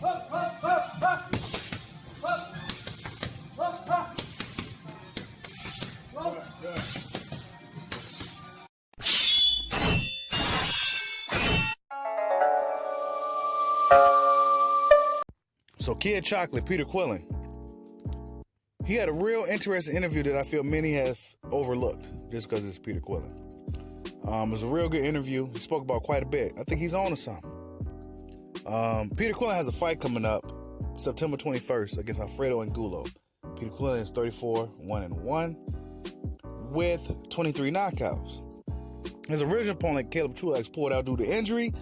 So Kid Chocolate, Peter Quillin, he had a real interesting interview that I feel many have overlooked just because it's Peter Quillin. It was a real good interview. He spoke about quite a bit. I think he's on to something. Peter Quillin has a fight coming up September 21st against Alfredo Angulo. Peter Quillin is 34-1-1 with 23 knockouts. His original opponent, Caleb Truax, pulled out due to injury.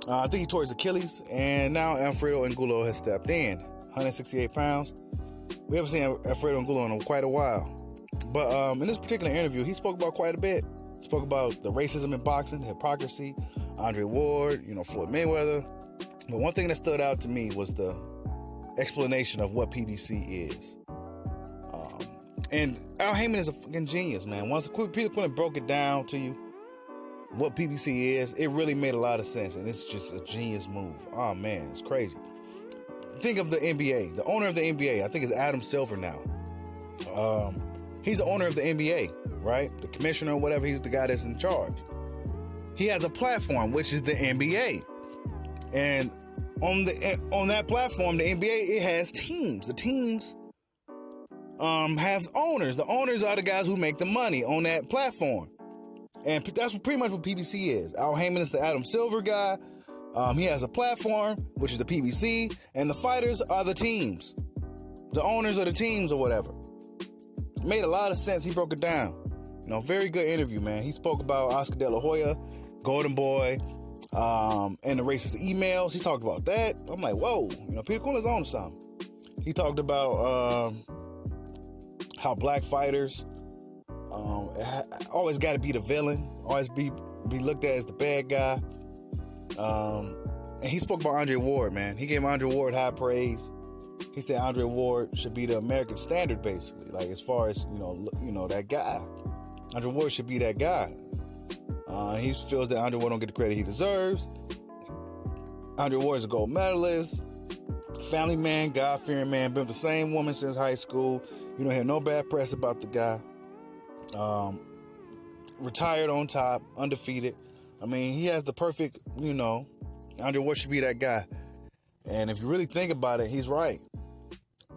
I think he tore his Achilles, and now Alfredo Angulo has stepped in. 168 pounds. We haven't seen Alfredo Angulo in quite a while. But in this particular interview, he spoke about quite a bit. He spoke about the racism in boxing, the hypocrisy, Andre Ward, Floyd Mayweather. But one thing that stood out to me was the explanation of what PBC is. And Al Haymon is a fucking genius, man. Once Peter Quillin broke it down to you, what PBC is, it really made a lot of sense, and it's just a genius move. Oh man, it's crazy. Think of the NBA. The owner of the NBA, I think, is Adam Silver now. He's the owner of the NBA, right? The commissioner or whatever. He's the guy that's in charge. He has a platform, which is the NBA, and on that platform, the NBA, it has teams. The teams have owners. The owners are the guys who make the money on that platform. And that's pretty much what PBC is. Al Haymon is the Adam Silver guy. He has a platform, which is the PBC, and the fighters are the teams. The owners are the teams or whatever. It made a lot of sense. He broke it down. Very good interview, man. He spoke about Oscar De La Hoya, Golden Boy, and the racist emails. He talked about that. I'm like, whoa, Peter Quillin's on to something. He talked about how black fighters always got to be the villain, always be looked at as the bad guy. And he spoke about Andre Ward, man. He gave Andre Ward high praise. He said Andre Ward should be the American standard, basically. Like, as far as, that guy. Andre Ward should be that guy. He feels that Andre Ward don't get the credit he deserves. Andre Ward is a gold medalist, family man, God-fearing man, been with the same woman since high school. You don't hear no bad press about the guy. Retired on top, undefeated. I mean, he has the perfect, Andre Ward should be that guy. And if you really think about it, he's right.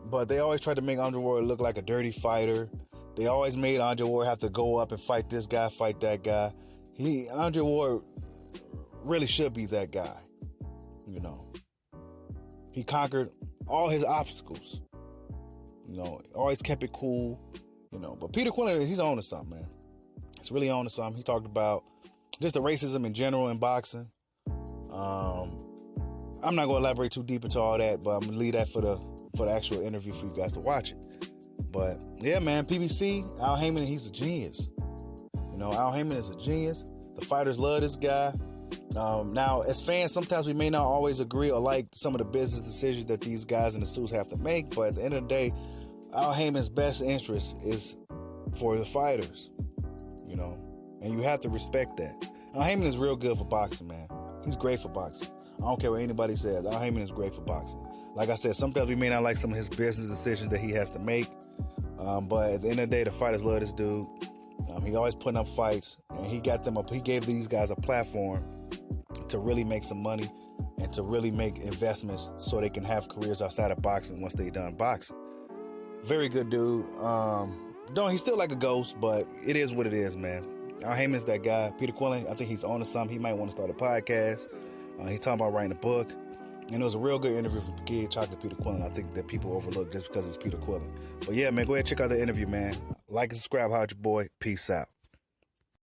But they always tried to make Andre Ward look like a dirty fighter. They always made Andre Ward have to go up and fight this guy, fight that guy. Andre Ward really should be that guy. He conquered all his obstacles. Always kept it cool. But Peter Quillin, he's on to something, man. He's really on to something. He talked about just the racism in general in boxing. I'm not going to elaborate too deep into all that, but I'm going to leave that for the actual interview for you guys to watch it. But yeah, man, PBC, Al Haymon, he's a genius. Al Haymon is a genius. The fighters love this guy. Now, as fans, sometimes we may not always agree or like some of the business decisions that these guys in the suits have to make, but at the end of the day, Al Haymon's best interest is for the fighters, and you have to respect that. Al Haymon is real good for boxing, man. He's great for boxing. I don't care what anybody says. Al Haymon is great for boxing. Like I said, sometimes we may not like some of his business decisions that he has to make, but at the end of the day, the fighters love this dude. He always putting up fights, and he got them up. He gave these guys a platform to really make some money and to really make investments so they can have careers outside of boxing once they're done boxing. Very good dude. He's still like a ghost, but it is what it is, man. Al Haymon's that guy. Peter Quillin, I think he's on to something. He might want to start a podcast. He's talking about writing a book. And it was a real good interview from Kid Chocolate, Peter Quillin. I think that people overlook just because it's Peter Quillin. But yeah, man, go ahead and check out the interview, man. Like and subscribe. Holla at your boy. Peace out.